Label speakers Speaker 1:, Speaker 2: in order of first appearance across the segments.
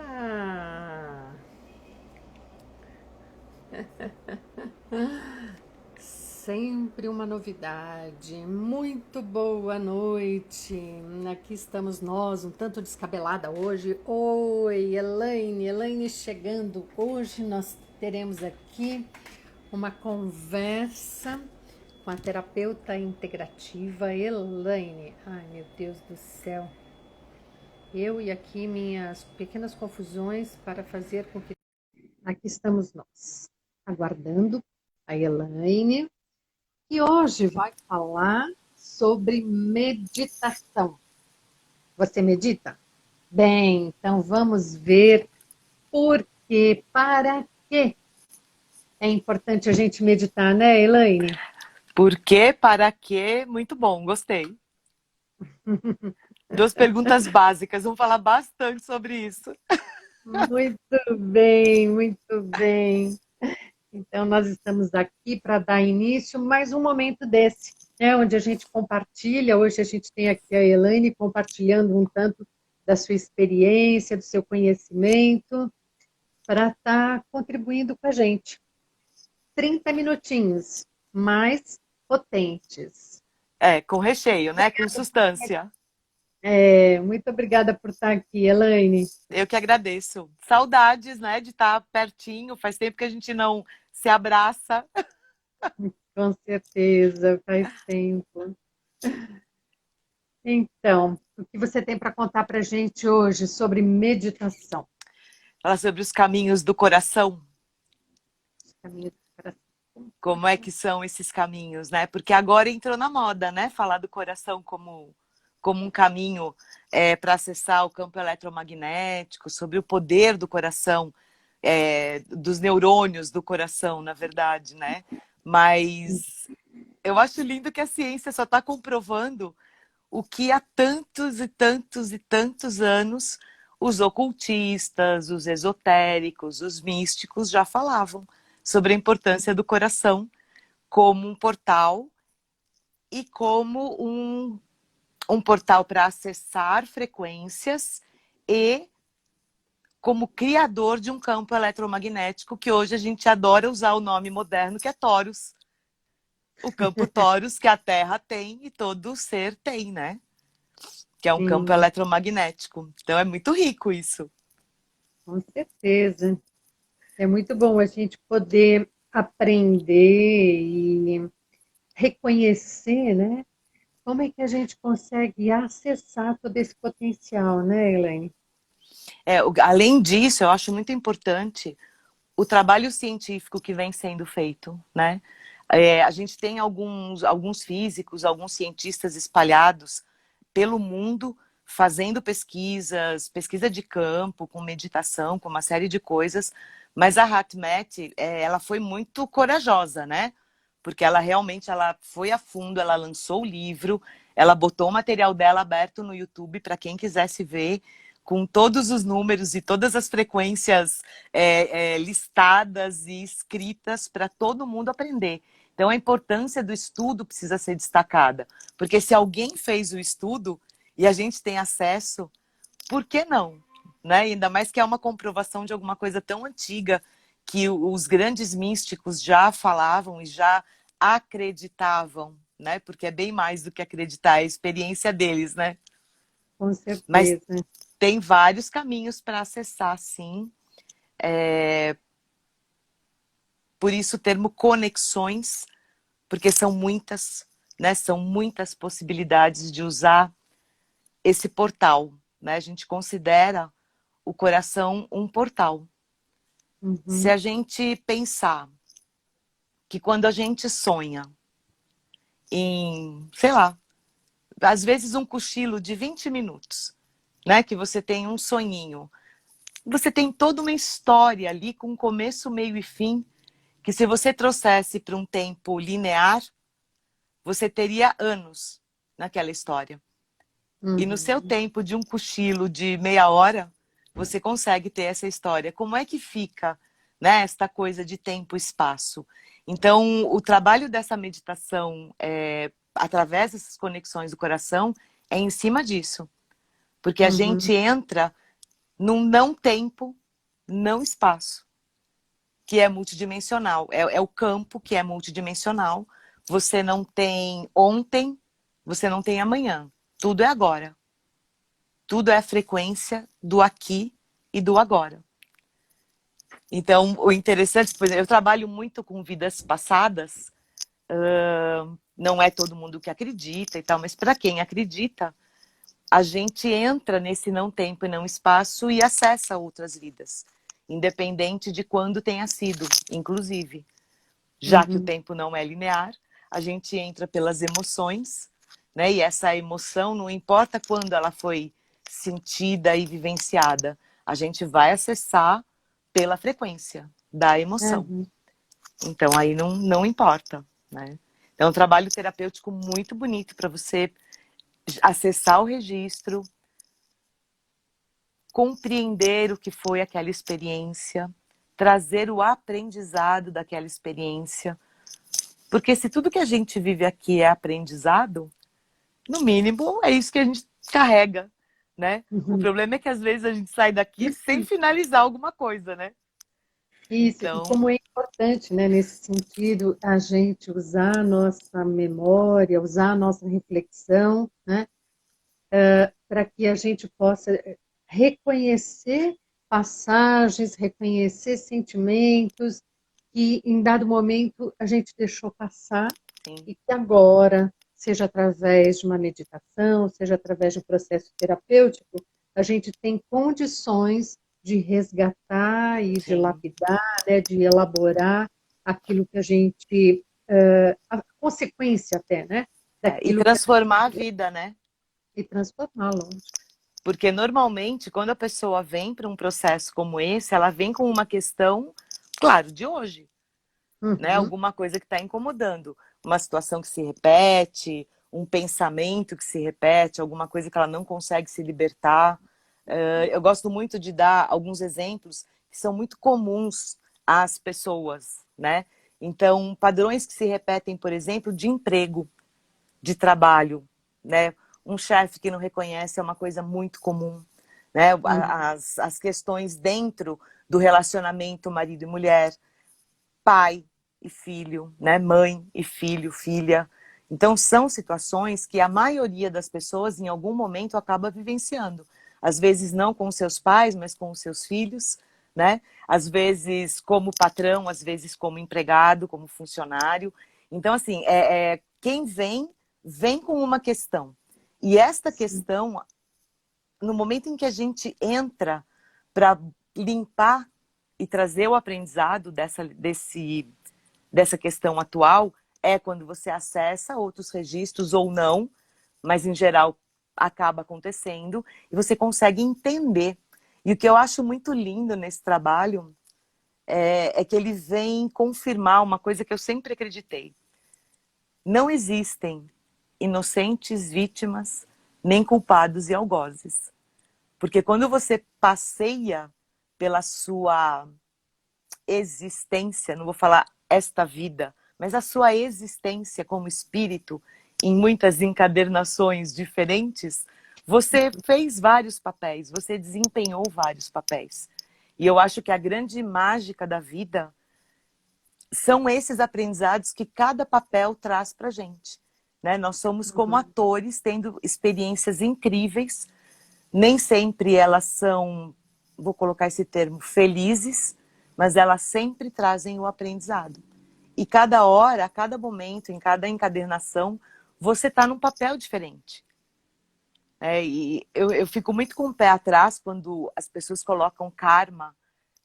Speaker 1: Ah, sempre uma novidade. Muito boa noite. Aqui estamos nós, um tanto descabelada hoje. Oi, Elaine chegando. Hoje nós teremos aqui uma conversa com a terapeuta integrativa Elaine. Ai, meu Deus do céu. Eu e aqui minhas pequenas confusões para fazer com que aqui estamos nós, aguardando a Elaine, que hoje vai falar sobre meditação. Você medita? Bem, então vamos ver por quê, para quê é importante a gente meditar, né, Elaine?
Speaker 2: Por quê? Para quê? Muito bom, gostei. Duas perguntas básicas, vamos falar bastante sobre isso.
Speaker 1: Muito bem, muito bem. Então, nós estamos aqui para dar início mais um momento desse, né, onde a gente compartilha. Hoje a gente tem aqui a Elaine compartilhando um tanto da sua experiência, do seu conhecimento, para estar contribuindo com a gente. 30 minutinhos mais potentes.
Speaker 2: É, com recheio, né? Com substância.
Speaker 1: Muito obrigada por estar aqui, Elaine.
Speaker 2: Eu que agradeço. Saudades, né, de estar pertinho. Faz tempo que a gente não se abraça.
Speaker 1: Com certeza, faz tempo. Então, o que você tem para contar para a gente hoje sobre meditação?
Speaker 2: Falar sobre os caminhos do coração.
Speaker 1: Caminho do coração.
Speaker 2: Como é que são esses caminhos, né? Porque agora entrou na moda, né? Falar do coração como um caminho para acessar o campo eletromagnético, sobre o poder do coração, dos neurônios do coração, na verdade, né? Mas eu acho lindo que a ciência só está comprovando o que há tantos e tantos e tantos anos os ocultistas, os esotéricos, os místicos já falavam sobre a importância do coração como um portal e como um portal para acessar frequências e como criador de um campo eletromagnético que hoje a gente adora usar o nome moderno, que é Torus. O campo Torus que a Terra tem e todo ser tem, né? Que é um campo
Speaker 1: Sim,
Speaker 2: eletromagnético. Então é muito rico isso.
Speaker 1: com certeza. É muito bom a gente poder aprender e reconhecer, né? Como é que a gente consegue acessar todo esse potencial, né, Elaine?
Speaker 2: Além disso, eu acho muito importante o trabalho científico que vem sendo feito, né? A gente tem alguns físicos, alguns cientistas espalhados pelo mundo fazendo pesquisas, pesquisa de campo, com meditação, com uma série de coisas, mas a Hatmet, ela foi muito corajosa, né? Porque ela foi a fundo, ela lançou o livro, ela botou o material dela aberto no YouTube para quem quisesse ver, com todos os números e todas as frequências listadas e escritas para todo mundo aprender. Então, a importância do estudo precisa ser destacada, porque se alguém fez o estudo e a gente tem acesso, por que não? Né? Ainda mais que é uma comprovação de alguma coisa tão antiga que os grandes místicos já falavam e já acreditavam, né? Porque é bem mais do que acreditar, é a experiência deles, né?
Speaker 1: Com
Speaker 2: Mas
Speaker 1: certeza.
Speaker 2: tem vários caminhos para acessar, sim. Por isso o termo conexões, porque são muitas, né? São muitas possibilidades de usar esse portal, né? A gente considera o coração um portal. Se
Speaker 1: Uhum.
Speaker 2: a gente pensar que quando a gente sonha em, sei lá, às vezes um cochilo de 20 minutos, né? Que você tem um sonhinho. Você tem toda uma história ali com começo, meio e fim, que se você trouxesse para um tempo linear, você teria anos naquela história. E no seu
Speaker 1: Uhum.
Speaker 2: tempo de um cochilo de meia hora, você consegue ter essa história. Como é que fica, né, esta coisa de tempo e espaço? Então, o trabalho dessa meditação, através dessas conexões do coração, é em cima disso. Porque a
Speaker 1: Uhum.
Speaker 2: gente entra num não tempo, não espaço, que é multidimensional. É o campo que é multidimensional. Você não tem ontem, você não tem amanhã. Tudo é agora. Tudo é a frequência do aqui e do agora. Então, o interessante, por exemplo, eu trabalho muito com vidas passadas, não é todo mundo que acredita e tal, mas para quem acredita, a gente entra nesse não tempo e não espaço e acessa outras vidas, independente de quando tenha sido, inclusive. Já que o
Speaker 1: Uhum.
Speaker 2: tempo não é linear, a gente entra pelas emoções, né? E essa emoção, não importa quando ela foi sentida e vivenciada, a gente vai acessar pela frequência da emoção.
Speaker 1: Uhum.
Speaker 2: Então aí não importa, né? Então é um trabalho terapêutico muito bonito para você acessar o registro, compreender o que foi aquela experiência, trazer o aprendizado daquela experiência. Porque se tudo que a gente vive aqui é aprendizado, no mínimo é isso que a gente carrega, né? O
Speaker 1: Uhum.
Speaker 2: problema é que às vezes a gente sai daqui sem finalizar alguma coisa, né?
Speaker 1: Isso, e
Speaker 2: Então,
Speaker 1: como é importante, né, nesse sentido, a gente usar a nossa memória, usar a nossa reflexão, né, para que a gente possa reconhecer passagens, reconhecer sentimentos que em dado momento a gente deixou passar
Speaker 2: sim,
Speaker 1: e que agora, seja através de uma meditação, seja através de um processo terapêutico, a gente tem condições de resgatar e de
Speaker 2: sim.
Speaker 1: lapidar, né, de elaborar aquilo que a gente, a consequência até, né,
Speaker 2: E
Speaker 1: daquilo que a
Speaker 2: transformar a vida, né?
Speaker 1: e transformá-lo.
Speaker 2: Porque normalmente, quando a pessoa vem para um processo como esse, ela vem com uma questão, claro, de hoje, né?
Speaker 1: Uhum,
Speaker 2: Alguma coisa que está incomodando, uma situação que se repete, um pensamento que se repete, alguma coisa que ela não consegue se libertar. Eu gosto muito de dar alguns exemplos que são muito comuns às pessoas, né? Então, padrões que se repetem, por exemplo, de emprego, de trabalho, né? Um chefe que não reconhece é uma coisa muito comum, né?
Speaker 1: uhum,
Speaker 2: As questões dentro do relacionamento marido e mulher, pai e filho, né? Mãe e filho, filha. Então, são situações que a maioria das pessoas, em algum momento, acaba vivenciando. Às vezes não com seus pais, mas com os seus filhos, né? Às vezes como patrão, às vezes como empregado, como funcionário. Então, assim, quem vem, vem com uma questão. E esta
Speaker 1: sim,
Speaker 2: questão, no momento em que a gente entra para limpar e trazer o aprendizado dessa questão atual, é quando você acessa outros registros ou não, mas em geral acaba acontecendo, e você consegue entender. E o que eu acho muito lindo nesse trabalho é que ele vem confirmar uma coisa que eu sempre acreditei. Não existem inocentes vítimas, nem culpados e algozes. Porque quando você passeia pela sua existência, não vou falar esta vida, mas a sua existência como espírito, em muitas encadernações diferentes, você fez vários papéis, você desempenhou vários papéis. E eu acho que a grande mágica da vida são esses aprendizados que cada papel traz para a gente. Né? Nós somos como
Speaker 1: uhum,
Speaker 2: atores tendo experiências incríveis, nem sempre elas são, vou colocar esse termo, felizes, mas elas sempre trazem o aprendizado. E cada hora, a cada momento, em cada encadernação, você está num papel diferente. E eu fico muito com o pé atrás quando as pessoas colocam karma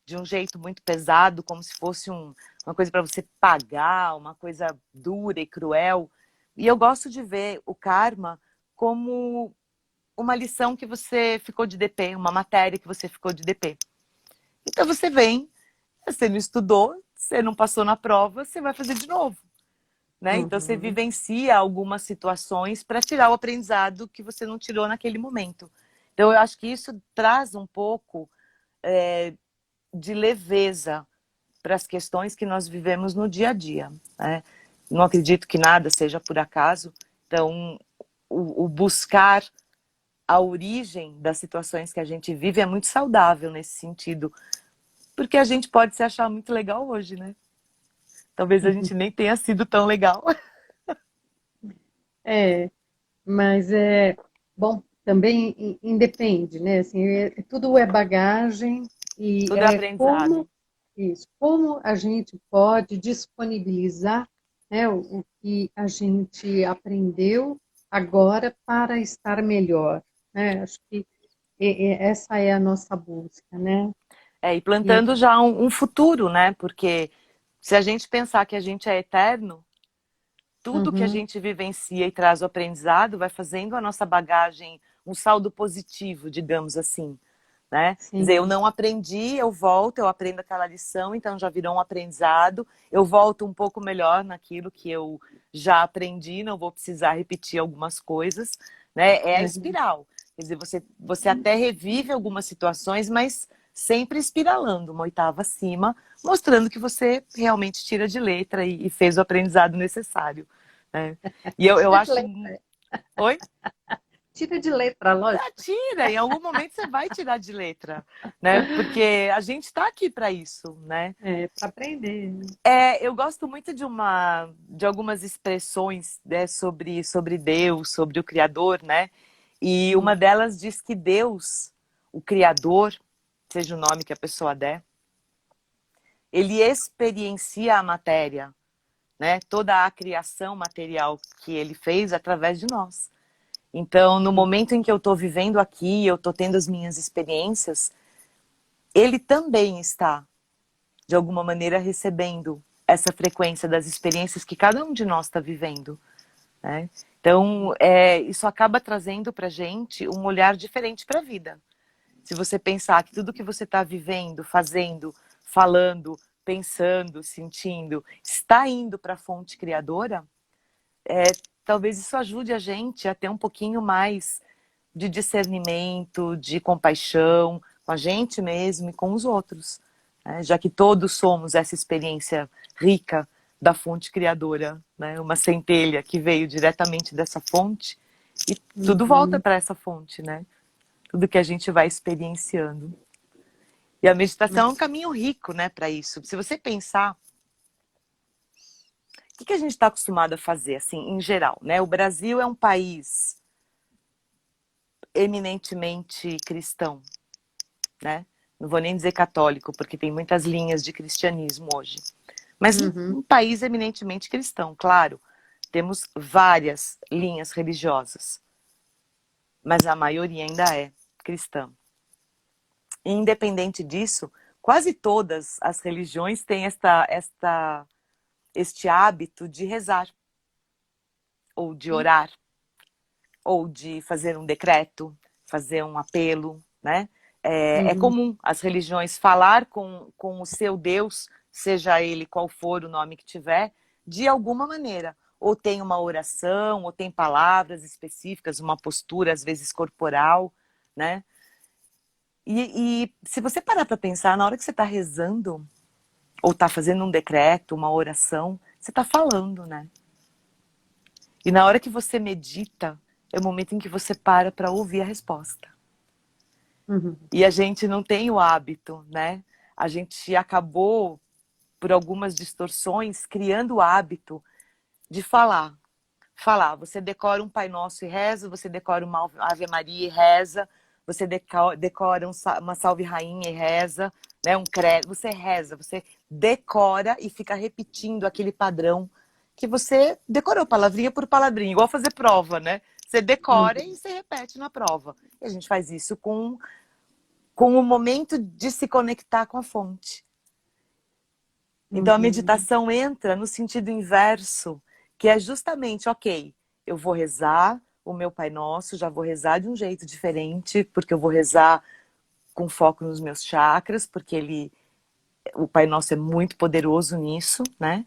Speaker 2: de um jeito muito pesado, como se fosse uma coisa para você pagar, uma coisa dura e cruel. E eu gosto de ver o karma como uma lição que você ficou de DP, uma matéria que você ficou de DP. Então você vem, você não estudou, você não passou na prova, você vai fazer de novo. Né? Então você
Speaker 1: uhum.
Speaker 2: vivencia algumas situações para tirar o aprendizado que você não tirou naquele momento. Então eu acho que isso traz um pouco de leveza para as questões que nós vivemos no dia a dia. Né? Não acredito que nada seja por acaso. Então o buscar a origem das situações que a gente vive é muito saudável nesse sentido, porque a gente pode se achar muito legal hoje, né? Talvez a gente nem tenha sido tão legal.
Speaker 1: É, mas é bom, também independe, né? Assim, tudo é bagagem e
Speaker 2: Tudo é
Speaker 1: é como
Speaker 2: aprendizado.
Speaker 1: isso, como a gente pode disponibilizar, né, o que a gente aprendeu agora para estar melhor, né? Acho que essa é a nossa busca, né?
Speaker 2: É, e
Speaker 1: E,
Speaker 2: plantando já um futuro, né? Porque se a gente pensar que a gente é eterno, tudo que a
Speaker 1: uhum,
Speaker 2: gente vivencia e traz o aprendizado vai fazendo a nossa bagagem um saldo positivo, digamos assim, né? Quer dizer, eu
Speaker 1: sim,
Speaker 2: não aprendi, eu volto, eu aprendo aquela lição, então já virou um aprendizado, eu volto um pouco melhor naquilo que eu já aprendi, não vou precisar repetir algumas coisas, né? É a
Speaker 1: é,
Speaker 2: espiral. Quer dizer, você até revive algumas situações, mas sempre espiralando, uma oitava acima, mostrando que você realmente tira de letra e fez o aprendizado necessário, né? E eu
Speaker 1: tira de
Speaker 2: acho...
Speaker 1: letra,
Speaker 2: Oi?
Speaker 1: tira de letra,
Speaker 2: Ah,
Speaker 1: lógico,
Speaker 2: tira, em algum momento você vai tirar de letra, né? Porque a gente está aqui para isso, né?
Speaker 1: para aprender, né?
Speaker 2: É, eu gosto muito de algumas expressões, né, sobre Deus, sobre o Criador, né? E uma delas diz que Deus, o Criador, seja o nome que a pessoa der, ele experiencia a matéria, né? Toda a criação material que ele fez através de nós. Então, no momento em que eu estou vivendo aqui, eu estou tendo as minhas experiências, ele também está, de alguma maneira, recebendo essa frequência das experiências que cada um de nós está vivendo, né? Então, isso acaba trazendo para a gente um olhar diferente para a vida. Se você pensar que tudo que você está vivendo, fazendo, falando, pensando, sentindo, está indo para a fonte criadora, talvez isso ajude a gente a ter um pouquinho mais de discernimento, de compaixão com a gente mesmo e com os outros, né? Já que todos somos essa experiência rica da fonte criadora, né? Uma centelha que veio diretamente dessa fonte e tudo volta
Speaker 1: Uhum,
Speaker 2: para essa fonte, né? Tudo que a gente vai experienciando. E a meditação é um caminho rico, né, para isso. Se você pensar, o que a gente está acostumado a fazer, assim, em geral, né? O Brasil é um país eminentemente cristão, né? Não vou nem dizer católico, porque tem muitas linhas de cristianismo hoje. Mas
Speaker 1: uhum,
Speaker 2: um país eminentemente cristão, claro. Temos várias linhas religiosas, mas a maioria ainda é cristã. E, independente disso, quase todas as religiões têm este hábito de rezar, ou de
Speaker 1: sim,
Speaker 2: orar, ou de fazer um decreto, fazer um apelo, né? É
Speaker 1: uhum,
Speaker 2: comum as religiões falar com o seu Deus, seja ele qual for o nome que tiver, de alguma maneira. Ou tem uma oração, ou tem palavras específicas, uma postura, às vezes corporal, né? E se você parar para pensar, na hora que você está rezando, ou está fazendo um decreto, uma oração, você está falando, né? E na hora que você medita, é o momento em que você para ouvir a resposta.
Speaker 1: uhum,
Speaker 2: E a gente não tem o hábito, né? A gente acabou, por algumas distorções, criando o hábito de falar. Falar. Você decora um Pai Nosso e reza, você decora uma Ave Maria e reza, você decora uma Salve Rainha e reza, né? Um credo. Você reza, você decora e fica repetindo aquele padrão que você decorou palavrinha por palavrinha, igual fazer prova, né? Você decora
Speaker 1: uhum,
Speaker 2: e você repete na prova. E a gente faz isso com o momento de se conectar com a fonte. Então a
Speaker 1: uhum,
Speaker 2: meditação entra no sentido inverso, que é justamente, ok, eu vou rezar o meu Pai Nosso, já vou rezar de um jeito diferente, porque eu vou rezar com foco nos meus chakras, porque o Pai Nosso é muito poderoso nisso, né?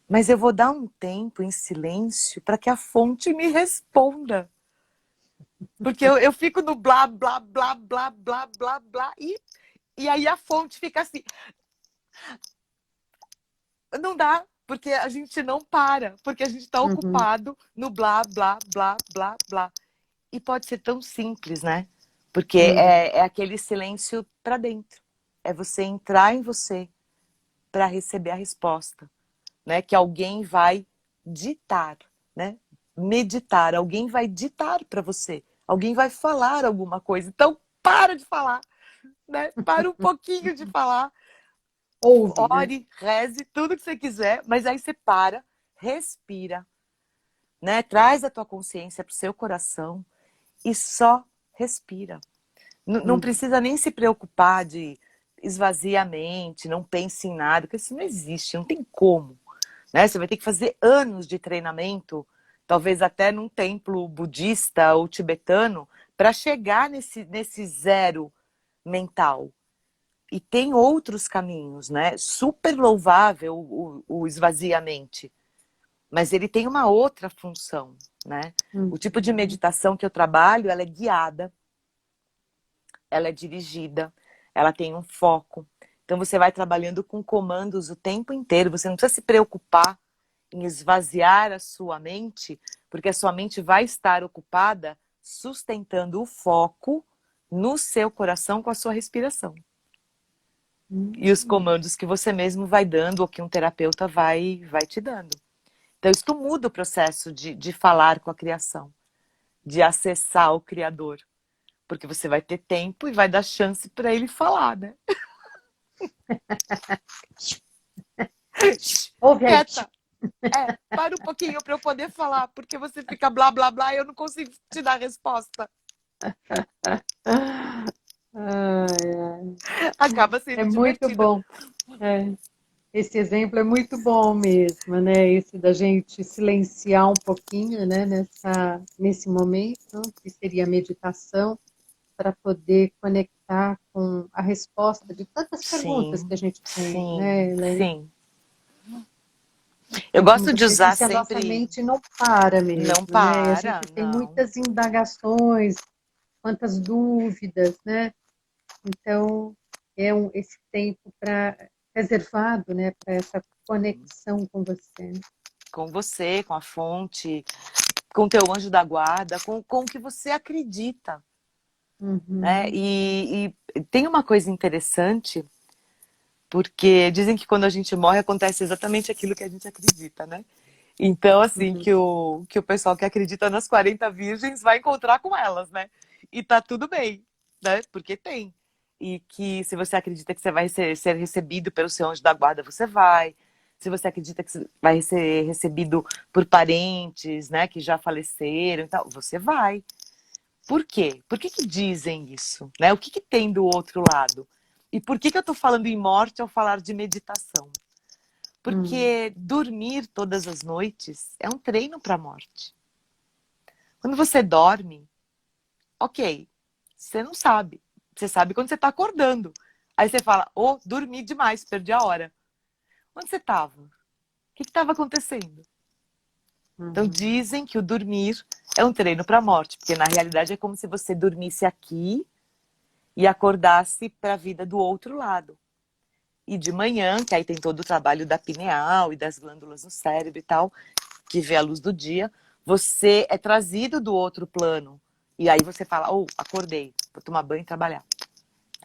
Speaker 2: Mas eu vou dar um tempo em silêncio para que a fonte me responda. Porque eu fico no blá, blá, blá, blá, blá, blá, blá, e aí a fonte fica assim. Não dá, porque a gente não para, porque a gente está
Speaker 1: uhum,
Speaker 2: ocupado no blá, blá, blá, blá, blá. E pode ser tão simples, né? Porque
Speaker 1: Uhum.
Speaker 2: é aquele silêncio para dentro. É você entrar em você para receber a resposta, né? Que alguém vai ditar, né? Meditar, alguém vai ditar para você. Alguém vai falar alguma coisa. Então, para de falar, né? Para um pouquinho de falar.
Speaker 1: Ouve, né?
Speaker 2: Ore, reze, tudo que você quiser, mas aí você para, respira, né? Traz a tua consciência para o seu coração e só respira. Não
Speaker 1: Uhum.
Speaker 2: precisa nem se preocupar de esvaziar a mente, não pense em nada, porque isso não existe, não tem como, né? Você vai ter que fazer anos de treinamento, talvez até num templo budista ou tibetano, para chegar nesse zero mental. E tem outros caminhos, né? Super louvável o esvaziar a mente, mas ele tem uma outra função, né? O tipo de
Speaker 1: Uhum.
Speaker 2: meditação que eu trabalho, ela é guiada, ela é dirigida, ela tem um foco. Então você vai trabalhando com comandos o tempo inteiro. Você não precisa se preocupar em esvaziar a sua mente, porque a sua mente vai estar ocupada sustentando o foco no seu coração com a sua respiração. E os
Speaker 1: Uhum.
Speaker 2: comandos que você mesmo vai dando ou que um terapeuta vai te dando. Então isso muda o processo de falar com a criação, de acessar o Criador. Porque você vai ter tempo e vai dar chance para ele falar, né?
Speaker 1: Ouve aí.
Speaker 2: Quieta. Para um pouquinho para eu poder falar, porque você fica blá blá blá e eu não consigo te dar resposta.
Speaker 1: Ai, ai.
Speaker 2: Acaba
Speaker 1: É
Speaker 2: sendo
Speaker 1: muito
Speaker 2: divertido.
Speaker 1: bom. É. Esse exemplo é muito bom mesmo, né? Esse da gente silenciar um pouquinho, né? Nesse momento, que seria a meditação, para poder conectar com a resposta de tantas perguntas que
Speaker 2: Sim,
Speaker 1: a gente tem,
Speaker 2: sim,
Speaker 1: né, Elaine?
Speaker 2: sim. Eu
Speaker 1: É como
Speaker 2: gosto de
Speaker 1: você
Speaker 2: usar
Speaker 1: disse, a nossa
Speaker 2: sempre.
Speaker 1: mente não para
Speaker 2: Não
Speaker 1: mesmo, né? E a
Speaker 2: para,
Speaker 1: gente tem
Speaker 2: não.
Speaker 1: muitas indagações, quantas dúvidas, né? Então, esse tempo reservado, né, para essa conexão com você.
Speaker 2: Com você, com a fonte, com o teu anjo da guarda, com o que você acredita, né?
Speaker 1: Uhum,
Speaker 2: E tem uma coisa interessante, porque dizem que quando a gente morre acontece exatamente aquilo que a gente acredita, né? Então, assim,
Speaker 1: uhum,
Speaker 2: que o pessoal que acredita nas 40 virgens vai encontrar com elas, né? E tá tudo bem, né? Porque tem. E que se você acredita que você vai ser recebido pelo seu anjo da guarda, você vai. Se você acredita que você vai ser recebido por parentes, né, que já faleceram e tal, você vai. Por quê? Por que dizem isso? Né? O que tem do outro lado? E por que eu estou falando em morte ao falar de meditação?
Speaker 1: uhum,
Speaker 2: Porque dormir todas as noites é um treino para a morte. Quando você dorme, ok, você não sabe. Você sabe quando você está acordando. Aí você fala, oh, dormi demais, perdi a hora. Onde você estava? O que estava acontecendo? Então
Speaker 1: uhum,
Speaker 2: dizem que o dormir é um treino para a morte, porque na realidade é como se você dormisse aqui e acordasse para a vida do outro lado. E de manhã, que aí tem todo o trabalho da pineal e das glândulas no cérebro e tal, que vê a luz do dia, você é trazido do outro plano. E aí você fala, oh, acordei, vou tomar banho e trabalhar.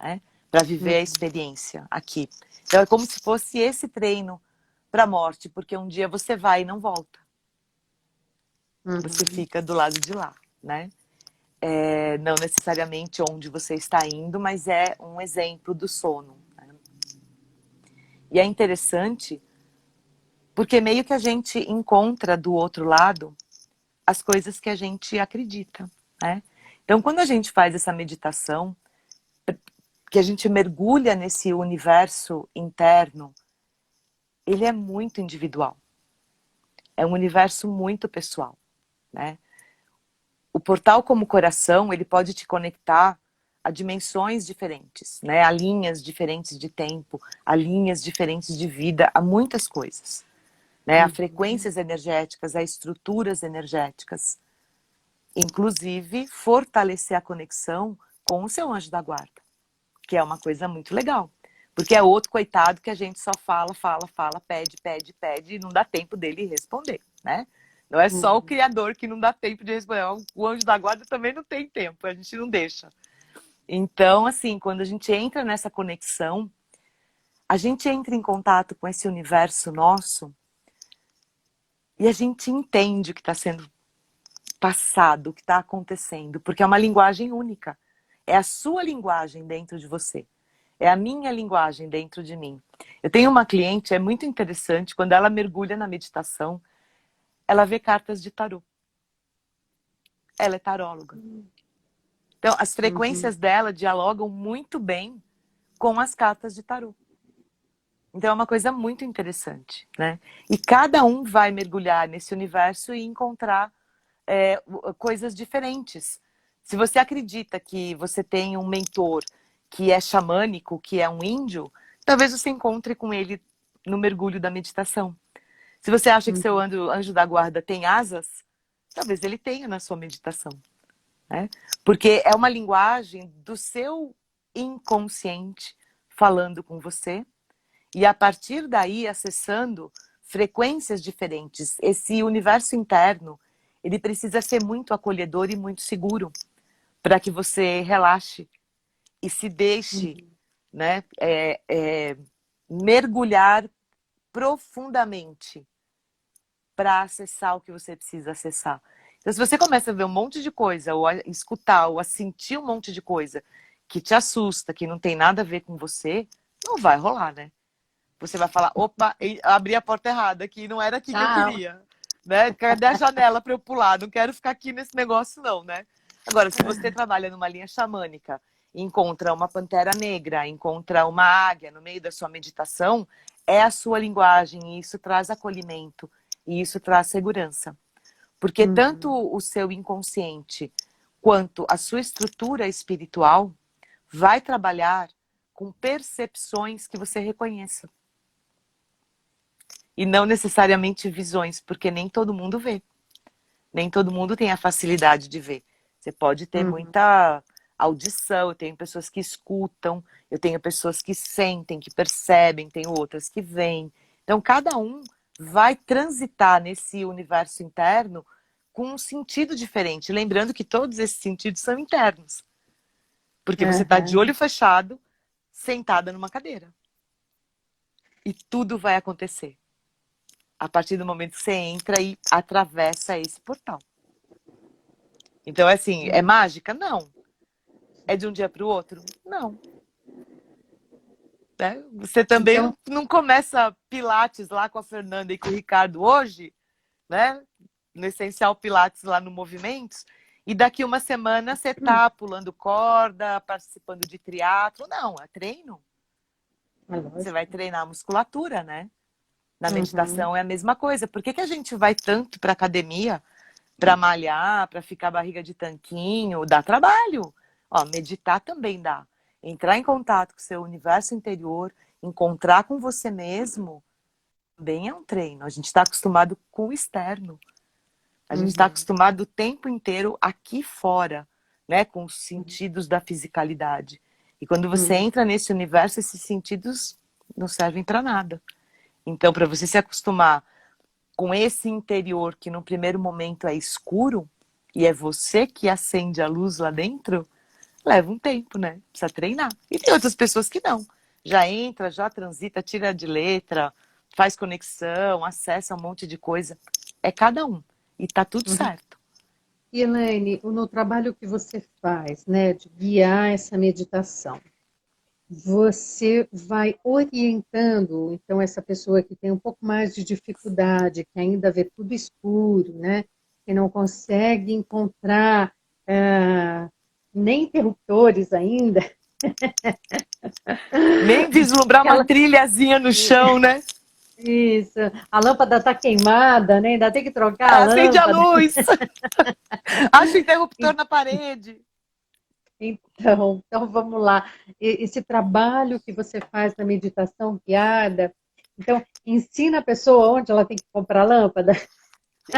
Speaker 2: Né? Para viver a
Speaker 1: uhum,
Speaker 2: experiência aqui. Então é como se fosse esse treino para a morte, porque um dia você vai e não volta. Você
Speaker 1: uhum,
Speaker 2: fica do lado de lá, né? É, não necessariamente onde você está indo, mas é um exemplo do sono. Né? E é interessante porque meio que a gente encontra do outro lado as coisas que a gente acredita, né? Então, quando a gente faz essa meditação, que a gente mergulha nesse universo interno, ele é muito individual. É um universo muito pessoal, né? O portal como coração, ele pode te conectar a dimensões diferentes, né? A linhas diferentes de tempo, a linhas diferentes de vida, a muitas coisas, né? A
Speaker 1: uhum,
Speaker 2: frequências energéticas, a estruturas energéticas. Inclusive, fortalecer a conexão com o seu anjo da guarda, que é uma coisa muito legal. Porque é outro coitado que a gente só fala, fala, fala, pede, pede, pede, e não dá tempo dele responder, né? Não é só o
Speaker 1: Uhum.
Speaker 2: criador que não dá tempo de responder. O anjo da guarda também não tem tempo, a gente não deixa. Então, assim, quando a gente entra nessa conexão, a gente entra em contato com esse universo nosso e a gente entende o que está sendo passado, o que está acontecendo, porque é uma linguagem única. É a sua linguagem dentro de você. É a minha linguagem dentro de mim. Eu tenho uma cliente, é muito interessante, quando ela mergulha na meditação, ela vê cartas de tarô. Ela é taróloga. Então, as
Speaker 1: Uhum.
Speaker 2: frequências dela dialogam muito bem com as cartas de tarô. Então, é uma coisa muito interessante, né? E cada um vai mergulhar nesse universo e encontrar coisas diferentes. Se você acredita que você tem um mentor que é xamânico, que é um índio, talvez você encontre com ele no mergulho da meditação. Se você acha que seu
Speaker 1: Uhum.
Speaker 2: anjo da guarda tem asas, talvez ele tenha na sua meditação, né? Porque é uma linguagem do seu inconsciente falando com você e a partir daí acessando frequências diferentes. Esse universo interno, ele precisa ser muito acolhedor e muito seguro para que você relaxe e se deixe,
Speaker 1: Uhum.
Speaker 2: né, mergulhar profundamente para acessar o que você precisa acessar. Então, se você começa a ver um monte de coisa, ou a escutar, ou a sentir um monte de coisa que te assusta, que não tem nada a ver com você, não vai rolar, né? Você vai falar, opa, abri a porta errada aqui, não era aqui que eu
Speaker 1: Ah,
Speaker 2: queria. Né? Cadê a janela para eu pular? Não quero ficar aqui nesse negócio, não, né? Agora, se você trabalha numa linha xamânica, encontra uma pantera negra, encontra uma águia no meio da sua meditação, é a sua linguagem, e isso traz acolhimento, e isso traz segurança. Porque tanto
Speaker 1: uhum.
Speaker 2: o seu inconsciente quanto a sua estrutura espiritual vai trabalhar com percepções que você reconheça. E não necessariamente visões, porque nem todo mundo vê. Nem todo mundo tem a facilidade de ver. Você pode ter
Speaker 1: Uhum.
Speaker 2: muita audição, eu tenho pessoas que escutam, eu tenho pessoas que sentem, que percebem, tenho outras que veem. Então, cada um vai transitar nesse universo interno com um sentido diferente. Lembrando que todos esses sentidos são internos. Porque você está de
Speaker 1: Aham.
Speaker 2: olho fechado, sentada numa cadeira. E tudo vai acontecer a partir do momento que você entra e atravessa esse portal. Então, assim, é mágica? Não. É de um dia para o outro? Não. Né? Você também
Speaker 1: Então,
Speaker 2: não começa Pilates lá com a Fernanda e com o Ricardo hoje, né? No Essencial Pilates lá no Movimentos, e daqui uma semana você tá pulando corda, participando de triatlo. Não, é treino.
Speaker 1: é
Speaker 2: Você vai
Speaker 1: lógico.
Speaker 2: treinar a musculatura, né? Na
Speaker 1: Uhum.
Speaker 2: meditação é a mesma coisa. Por que a gente vai tanto para academia para malhar, para ficar barriga de tanquinho? Dá trabalho. Ó, meditar também dá. Entrar em contato com o seu universo interior, encontrar com você mesmo, também é um treino. A gente está acostumado com o externo. A gente está
Speaker 1: Uhum.
Speaker 2: acostumado o tempo inteiro aqui fora, né, com os sentidos da fisicalidade. E quando você
Speaker 1: Uhum.
Speaker 2: entra nesse universo, esses sentidos não servem para nada. Então, para você se acostumar com esse interior que no primeiro momento é escuro e é você que acende a luz lá dentro, leva um tempo, né? Precisa treinar. E tem outras pessoas que não. Já entra, já transita, tira de letra, faz conexão, acessa um monte de coisa. É cada um. E tá tudo
Speaker 1: Uhum.
Speaker 2: certo.
Speaker 1: E Elaine, no trabalho que você faz, né, de guiar essa meditação, você vai orientando, então, essa pessoa que tem um pouco mais de dificuldade, que ainda vê tudo escuro, né, que não consegue encontrar nem interruptores ainda,
Speaker 2: Nem vislumbrar uma
Speaker 1: ela,
Speaker 2: trilhazinha no chão, né?
Speaker 1: isso, a lâmpada está queimada, né, ainda tem que trocar a
Speaker 2: Acende a
Speaker 1: lâmpada.
Speaker 2: luz. Acha o interruptor na parede.
Speaker 1: Então vamos lá. Esse trabalho que você faz na meditação guiada, então ensina a pessoa onde ela tem que comprar lâmpada.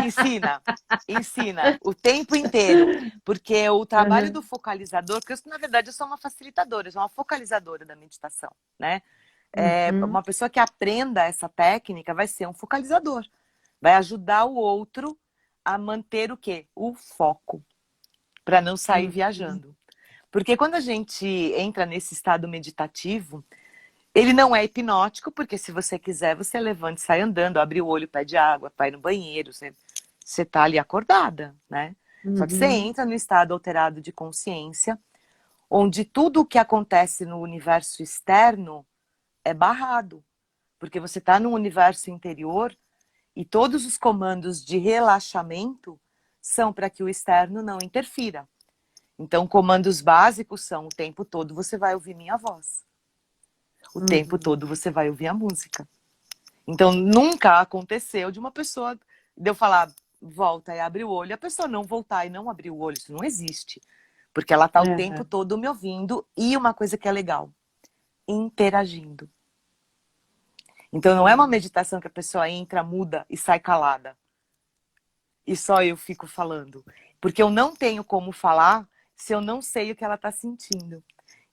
Speaker 2: Ensina, ensina o tempo inteiro, porque o trabalho
Speaker 1: Uhum,
Speaker 2: do focalizador, porque eu, na verdade eu sou uma facilitadora, eu sou uma focalizadora da meditação, né?
Speaker 1: uhum,
Speaker 2: Uma pessoa que aprenda essa técnica vai ser um focalizador, vai ajudar o outro a manter o quê? O foco, para não sair viajando. Porque quando a gente entra nesse estado meditativo, ele não é hipnótico, porque se você quiser, você levanta e sai andando, abre o olho, pede água, vai no banheiro, você tá ali acordada, né? Só que você entra no estado alterado de consciência, onde tudo o que acontece no universo externo é barrado, porque você está no universo interior e todos os comandos de relaxamento são para que o externo não interfira. Então, comandos básicos são: o tempo todo você vai ouvir minha voz. O tempo todo você vai ouvir a música. Então, nunca aconteceu de uma pessoa, de eu falar, volta e abre o olho, a pessoa não voltar e não abrir o olho. Isso não existe. Porque ela está o tempo todo me ouvindo. E uma coisa que é legal, interagindo. Então, não é uma meditação que a pessoa entra, muda e sai calada. E só eu fico falando. Porque eu não tenho como falar se eu não sei o que ela está sentindo.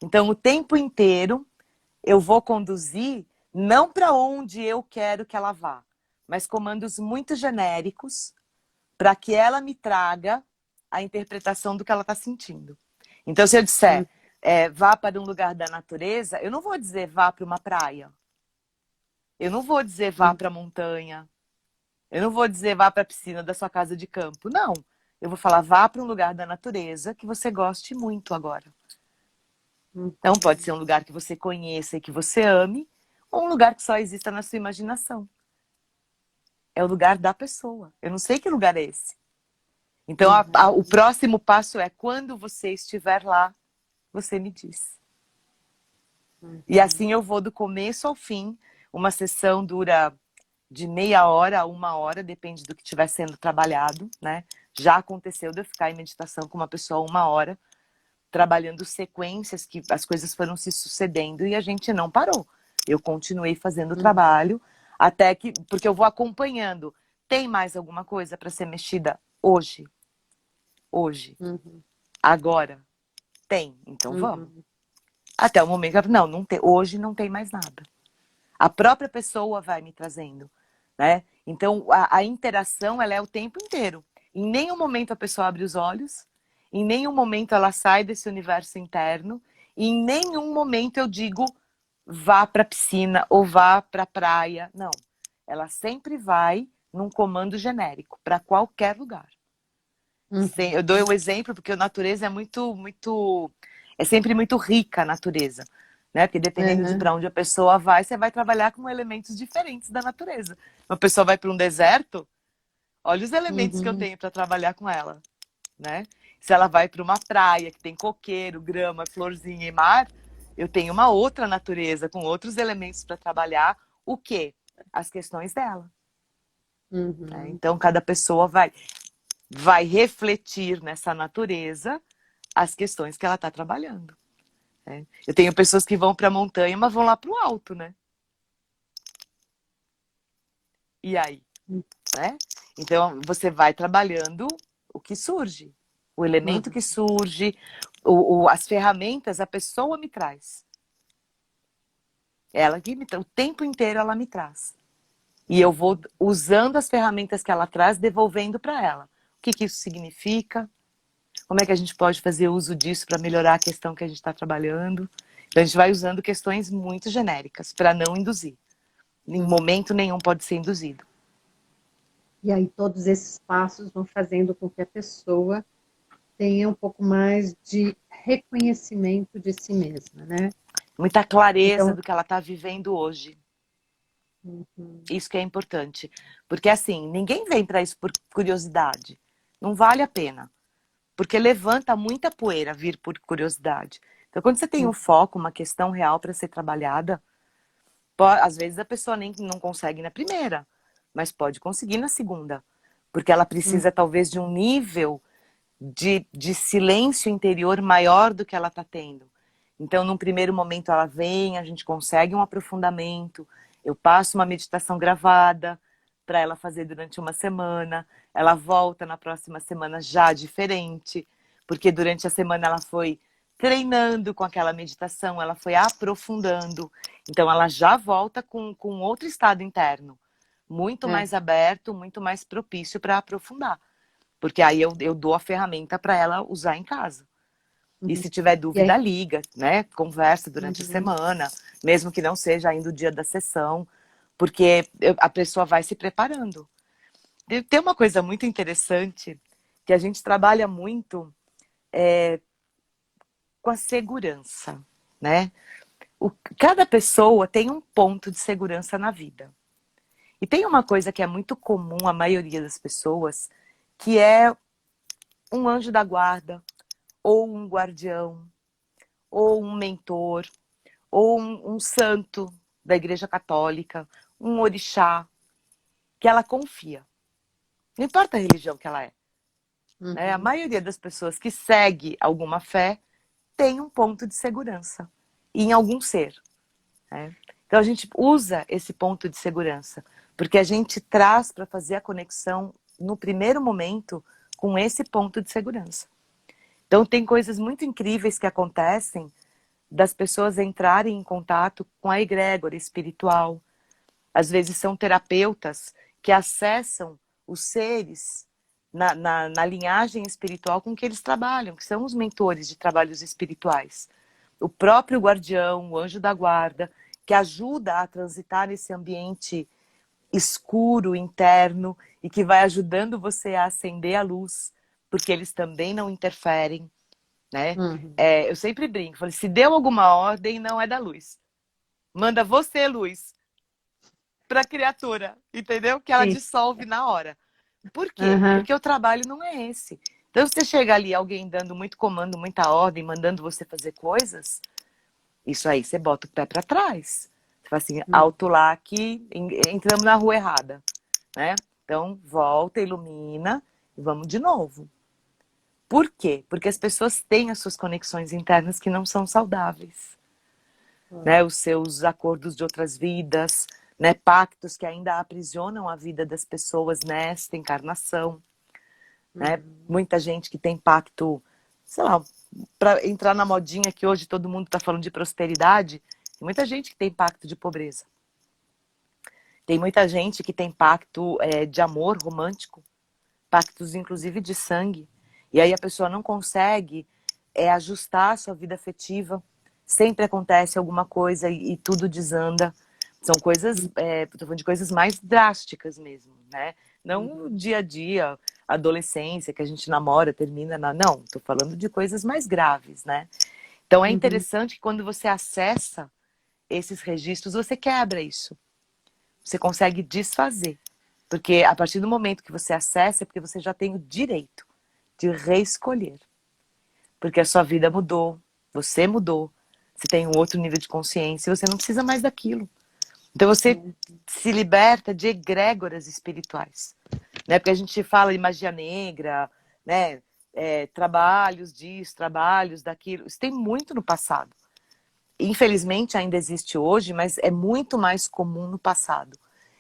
Speaker 2: Então, o tempo inteiro, eu vou conduzir não para onde eu quero que ela vá, mas comandos muito genéricos para que ela me traga a interpretação do que ela está sentindo. Então, se eu disser, vá para um lugar da natureza, eu não vou dizer vá para uma praia. Eu não vou dizer vá para a montanha. Eu não vou dizer vá para a piscina da sua casa de campo. Não. Eu vou falar vá para um lugar da natureza que você goste muito agora. Então, pode ser um lugar que você conheça e que você ame, ou um lugar que só exista na sua imaginação. É o lugar da pessoa. Eu não sei que lugar é esse. Então, o próximo passo é: quando você estiver lá, você me diz. E assim eu vou do começo ao fim. Uma sessão dura de meia hora a uma hora, depende do que estiver sendo trabalhado, né? Já aconteceu de eu ficar em meditação com uma pessoa uma hora, trabalhando sequências que as coisas foram se sucedendo e a gente não parou. Eu continuei fazendo o trabalho até que, porque eu vou acompanhando. Tem mais alguma coisa para ser mexida hoje? Hoje. Agora? Tem. Então vamos. Até o momento que não tem, hoje não tem mais nada. A própria pessoa vai me trazendo, né? Então a interação, ela é o tempo inteiro. Em nenhum momento a pessoa abre os olhos, em nenhum momento ela sai desse universo interno, e em nenhum momento eu digo vá para a piscina ou vá para a praia. Não. Ela sempre vai num comando genérico para qualquer lugar. Eu dou o exemplo porque a natureza é é sempre muito rica a natureza, né? Porque dependendo de para onde a pessoa vai, você vai trabalhar com elementos diferentes da natureza. Uma pessoa vai para um deserto, olha os elementos que eu tenho para trabalhar com ela, né? Se ela vai para uma praia que tem coqueiro, grama, florzinha e mar, eu tenho uma outra natureza com outros elementos para trabalhar. O quê? As questões dela. Né? Então, cada pessoa vai refletir nessa natureza as questões que ela está trabalhando. Né? Eu tenho pessoas que vão para a montanha, mas vão lá para o alto, né? E aí? Né? Então, você vai trabalhando o que surge. O elemento que surge, as ferramentas, a pessoa me traz. Ela que o tempo inteiro ela me traz. E eu vou usando as ferramentas que ela traz, devolvendo para ela. O que isso significa? Como é que a gente pode fazer uso disso para melhorar a questão que a gente está trabalhando? Então, a gente vai usando questões muito genéricas para não induzir. Em momento nenhum pode ser induzido.
Speaker 1: E aí todos esses passos vão fazendo com que a pessoa tenha um pouco mais de reconhecimento de si mesma, né?
Speaker 2: Muita clareza do que ela está vivendo hoje. Isso que é importante. Porque assim, ninguém vem para isso por curiosidade. Não vale a pena. Porque levanta muita poeira vir por curiosidade. Então, quando você tem um foco, uma questão real para ser trabalhada, às vezes a pessoa nem não consegue na primeira, mas pode conseguir na segunda. Porque ela precisa, talvez, de um nível de silêncio interior maior do que ela está tendo. Então, num primeiro momento, ela vem, a gente consegue um aprofundamento, eu passo uma meditação gravada para ela fazer durante uma semana, ela volta na próxima semana já diferente, porque durante a semana ela foi treinando com aquela meditação, ela foi aprofundando, então ela já volta com outro estado interno, muito mais aberto, muito mais propício para aprofundar. porque aí eu dou a ferramenta para ela usar em casa. E
Speaker 1: Uhum.
Speaker 2: se tiver
Speaker 1: E
Speaker 2: dúvida,
Speaker 1: aí,
Speaker 2: liga, né? Conversa durante a
Speaker 1: uhum,
Speaker 2: semana, mesmo que não seja ainda o dia da sessão, porque a pessoa vai se preparando. E tem uma coisa muito interessante, que a gente trabalha muito com a segurança, né? Cada pessoa tem um ponto de segurança na vida. E tem uma coisa que é muito comum à maioria das pessoas, que é um anjo da guarda, ou um guardião, ou um mentor, ou um santo da Igreja Católica, um orixá, que ela confia. Não importa a religião que ela é. Né? A
Speaker 1: uhum,
Speaker 2: maioria das pessoas que segue alguma fé tem um ponto de segurança em algum ser. Né? Então a gente usa esse ponto de segurança, porque a gente traz para fazer a conexão no primeiro momento com esse ponto de segurança. Então tem coisas muito incríveis que acontecem das pessoas entrarem em contato com a egrégora espiritual. Às vezes são terapeutas que acessam os seres na linhagem espiritual com que eles trabalham, que são os mentores de trabalhos espirituais. O próprio guardião, o anjo da guarda, que ajuda a transitar nesse ambiente escuro, interno, e que vai ajudando você a acender a luz, porque eles também não interferem, né?
Speaker 1: uhum.
Speaker 2: Eu sempre brinco, falei, se deu alguma ordem, não é da luz. Manda você, luz, para a criatura, entendeu? Que ela
Speaker 1: Sim.
Speaker 2: dissolve na hora. Por quê?
Speaker 1: Aham,
Speaker 2: Porque o trabalho não é esse. Então, se você chega ali, alguém dando muito comando, muita ordem, mandando você fazer coisas, isso aí você bota o pé para trás. Você fala assim,
Speaker 1: uhum,
Speaker 2: alto lá que entramos na rua errada, né? Então, volta, ilumina e vamos de novo. Por quê? Porque as pessoas têm as suas conexões internas que não são saudáveis, né? Os seus acordos de outras vidas, né? Pactos que ainda aprisionam a vida das pessoas nesta encarnação, né?
Speaker 1: uhum,
Speaker 2: Muita gente que tem pacto, sei lá, para entrar na modinha que hoje todo mundo está falando de prosperidade, tem muita gente que tem pacto de pobreza. Tem muita gente que tem pacto de amor romântico, pactos inclusive de sangue. E aí a pessoa não consegue ajustar a sua vida afetiva. Sempre acontece alguma coisa e tudo desanda. São coisas, tô falando de coisas mais drásticas mesmo, né? Não o
Speaker 1: uhum,
Speaker 2: dia a dia, adolescência, que a gente namora, termina na... Não, tô falando de coisas mais graves, né? Então é
Speaker 1: uhum,
Speaker 2: interessante que quando você acessa esses registros, você quebra isso. Você consegue desfazer. Porque a partir do momento que você acessa, é porque você já tem o direito de reescolher. Porque a sua vida mudou, você mudou, você tem um outro nível de consciência e você não precisa mais daquilo. Então você
Speaker 1: uhum,
Speaker 2: se liberta de egrégoras espirituais. Né? Porque a gente fala de magia negra, né? Trabalhos disso, trabalhos daquilo. Isso tem muito no passado. Infelizmente ainda existe hoje, mas é muito mais comum no passado.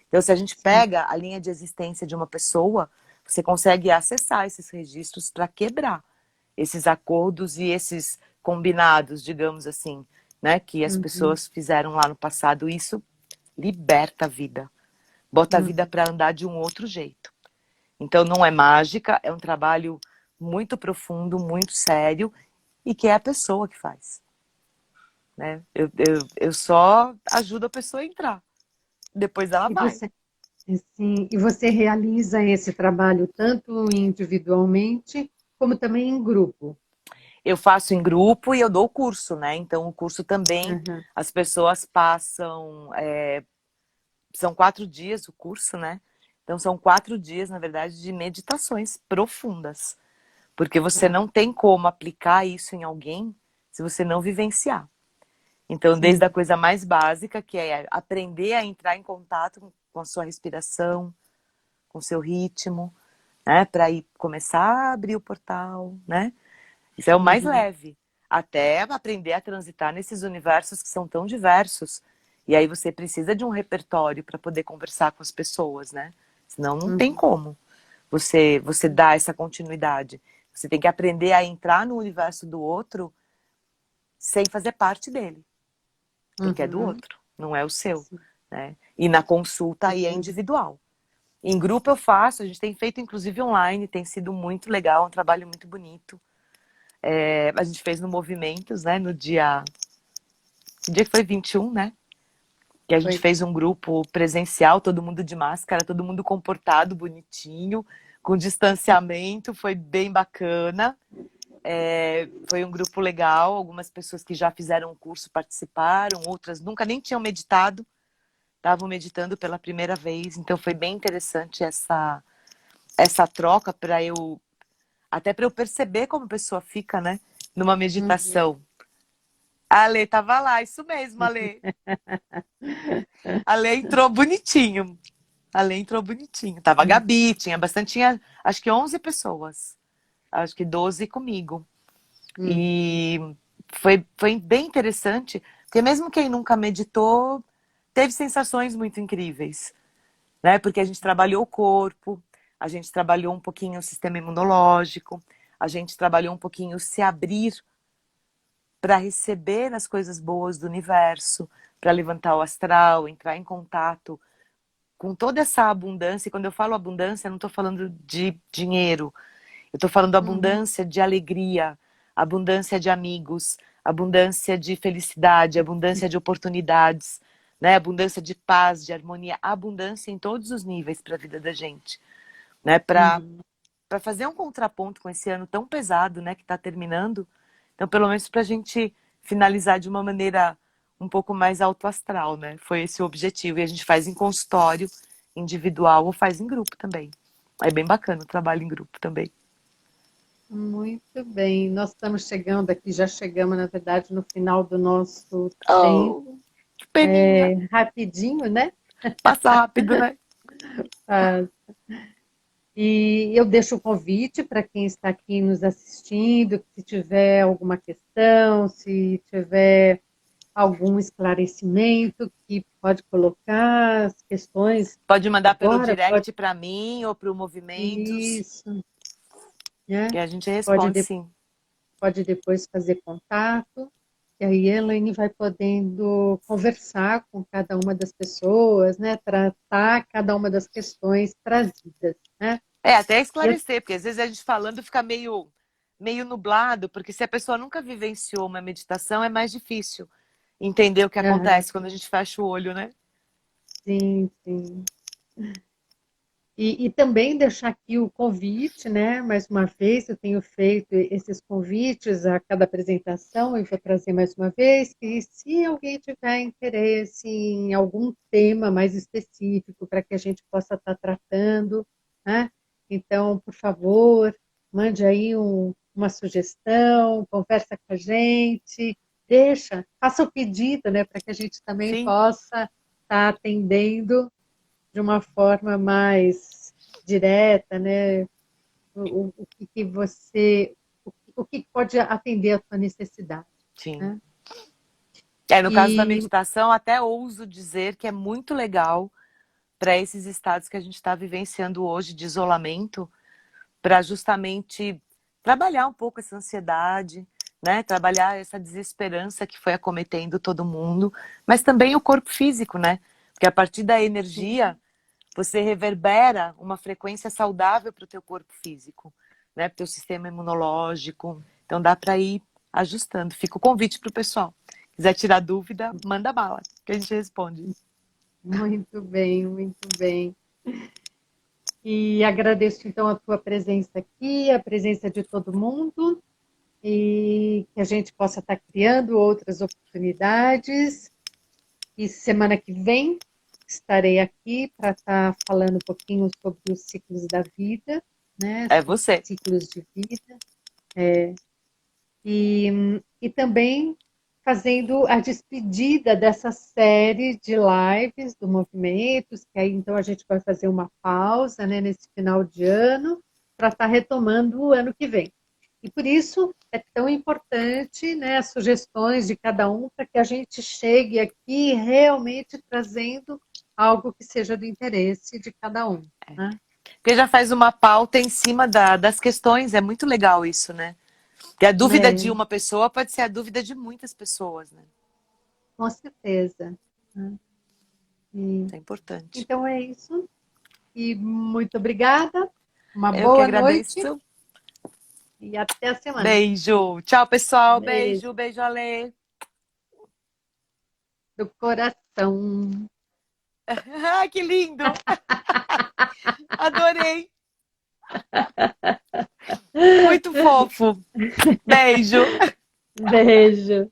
Speaker 2: Então, se a gente
Speaker 1: sim,
Speaker 2: pega a linha de existência de uma pessoa, você consegue acessar esses registros para quebrar esses acordos e esses combinados, digamos assim, né, que as
Speaker 1: uhum,
Speaker 2: pessoas fizeram lá no passado. Isso liberta a vida, bota a vida
Speaker 1: uhum.
Speaker 2: para andar de um outro jeito. Então, não é mágica, é um trabalho muito profundo, muito sério e que é a pessoa que faz. Né? Eu só ajudo a pessoa a entrar, depois ela
Speaker 1: E
Speaker 2: vai.
Speaker 1: você, assim, e você realiza esse trabalho tanto individualmente como também em grupo.
Speaker 2: Eu faço em grupo e eu dou o curso, né? Então, o curso também,
Speaker 1: Aham,
Speaker 2: as pessoas passam. São 4 dias o curso, né? Então, são 4 dias, na verdade, de meditações profundas. Porque você
Speaker 1: tá,
Speaker 2: não tem como aplicar isso em alguém se você não vivenciar. Então, desde a
Speaker 1: sim.
Speaker 2: coisa mais básica, que é aprender a entrar em contato com a sua respiração, com o seu ritmo, né? Para ir começar a abrir o portal, né? Isso é o mais
Speaker 1: Uhum,
Speaker 2: leve. Até aprender a transitar nesses universos que são tão diversos. E aí você precisa de um repertório para poder conversar com as pessoas, né? Senão não tem
Speaker 1: uhum,
Speaker 2: como você dar essa continuidade. Você tem que aprender a entrar no universo do outro sem fazer parte dele, porque é do
Speaker 1: uhum,
Speaker 2: outro, não é o seu,
Speaker 1: sim,
Speaker 2: né? E na consulta aí é
Speaker 1: entendi.
Speaker 2: individual. Em grupo eu faço, a gente tem feito inclusive online, tem sido muito legal, um trabalho muito bonito. A gente fez no Movimentos, né, no dia que foi 21, né? Que a gente
Speaker 1: Foi.
Speaker 2: fez um grupo presencial, todo mundo de máscara, todo mundo comportado, bonitinho, com distanciamento, foi bem bacana. Foi um grupo legal, algumas pessoas que já fizeram o curso participaram, outras nunca nem tinham meditado, estavam meditando pela primeira vez, então foi bem interessante essa troca até para eu perceber como a pessoa fica, né, numa
Speaker 1: Uhum.
Speaker 2: meditação. A Ale tava lá, isso mesmo, Ale. A Ale entrou bonitinho. A Ale entrou bonitinho. Tava a Gabi, tinha bastante, tinha acho que 11 pessoas. Acho que 12 comigo.
Speaker 1: Uhum.
Speaker 2: E foi bem interessante, porque mesmo quem nunca meditou, teve sensações muito incríveis, né? Porque a gente trabalhou o corpo, a gente trabalhou um pouquinho o sistema imunológico, a gente trabalhou um pouquinho se abrir para receber as coisas boas do universo, para levantar o astral, entrar em contato com toda essa abundância. E quando eu falo abundância, eu não estou falando de dinheiro, eu estou falando
Speaker 1: Uhum.
Speaker 2: abundância de alegria, abundância de amigos, abundância de felicidade, abundância de oportunidades, né? Abundância de paz, de harmonia, abundância em todos os níveis para a vida da gente, né?
Speaker 1: Uhum.
Speaker 2: Para fazer um contraponto com esse ano tão pesado, né, que está terminando. Então, pelo menos para a gente finalizar de uma maneira um pouco mais alto astral, né? Foi esse o objetivo. E a gente faz em consultório, individual ou faz em grupo também. É bem bacana o trabalho em grupo também.
Speaker 1: Muito bem. Nós estamos chegando aqui, já chegamos, na verdade, no final do nosso
Speaker 2: Oh,
Speaker 1: tempo.
Speaker 2: que peninha.
Speaker 1: Rapidinho, né?
Speaker 2: Passa rápido, né?
Speaker 1: Ah, e eu deixo o convite para quem está aqui nos assistindo, se tiver alguma questão, se tiver algum esclarecimento que pode colocar as questões
Speaker 2: Pode mandar pelo
Speaker 1: agora, pode
Speaker 2: direct para mim ou para o Movimentos,
Speaker 1: isso, né?
Speaker 2: que a gente
Speaker 1: Pode,
Speaker 2: responde sim.
Speaker 1: pode depois fazer contato, e aí a Elaine vai podendo conversar com cada uma das pessoas, né? Tratar cada uma das questões trazidas, né?
Speaker 2: Até
Speaker 1: E
Speaker 2: esclarecer, porque às vezes a gente falando fica meio nublado, porque se a pessoa nunca vivenciou uma meditação, é mais difícil entender o que
Speaker 1: ah,
Speaker 2: acontece quando a gente fecha o olho, né?
Speaker 1: sim, sim. E também deixar aqui o convite, né? Mais uma vez, eu tenho feito esses convites a cada apresentação, e vou trazer mais uma vez, que se alguém tiver interesse em algum tema mais específico para que a gente possa estar tratando, né? Então, por favor, mande aí uma sugestão, conversa com a gente, faça o pedido, né? Para que a gente também
Speaker 2: Sim,
Speaker 1: possa estar atendendo de uma forma mais direta, né? O que você, o que pode atender a sua necessidade,
Speaker 2: sim.
Speaker 1: né?
Speaker 2: No caso da
Speaker 1: E
Speaker 2: meditação, até ouso dizer que é muito legal para esses estados que a gente está vivenciando hoje de isolamento, para justamente trabalhar um pouco essa ansiedade, né? Trabalhar essa desesperança que foi acometendo todo mundo, mas também o corpo físico, né? Porque a partir da energia você reverbera uma frequência saudável para o teu corpo físico, né? Para o teu sistema imunológico. Então dá para ir ajustando. Fica o convite para o pessoal. Quiser tirar dúvida, manda bala, que a gente responde.
Speaker 1: muito bem, muito bem. E agradeço então a tua presença aqui, a presença de todo mundo, e que a gente possa estar criando outras oportunidades. E semana que vem estarei aqui para estar falando um pouquinho sobre os ciclos da vida, né?
Speaker 2: É
Speaker 1: Sobre
Speaker 2: você.
Speaker 1: ciclos de vida. E também fazendo a despedida dessa série de lives do Movimentos, que aí então a gente vai fazer uma pausa, né, nesse final de ano, para estar retomando o ano que vem. E por isso é tão importante, né, as sugestões de cada um para que a gente chegue aqui realmente trazendo algo que seja do interesse de cada um. Né?
Speaker 2: Porque já faz uma pauta em cima das questões. É muito legal isso, né? Porque a dúvida de
Speaker 1: É,
Speaker 2: uma pessoa pode ser a dúvida de muitas pessoas, né?
Speaker 1: com certeza. Né? E,
Speaker 2: Isso é importante.
Speaker 1: então é isso. E muito obrigada. Uma
Speaker 2: Eu que
Speaker 1: boa noite
Speaker 2: agradeço.
Speaker 1: e até a semana.
Speaker 2: Beijo. Tchau, pessoal.
Speaker 1: Beijo
Speaker 2: Beijo, beijo, Ale.
Speaker 1: do coração.
Speaker 2: Ai, que lindo. Adorei. Muito fofo. Beijo.
Speaker 1: Beijo.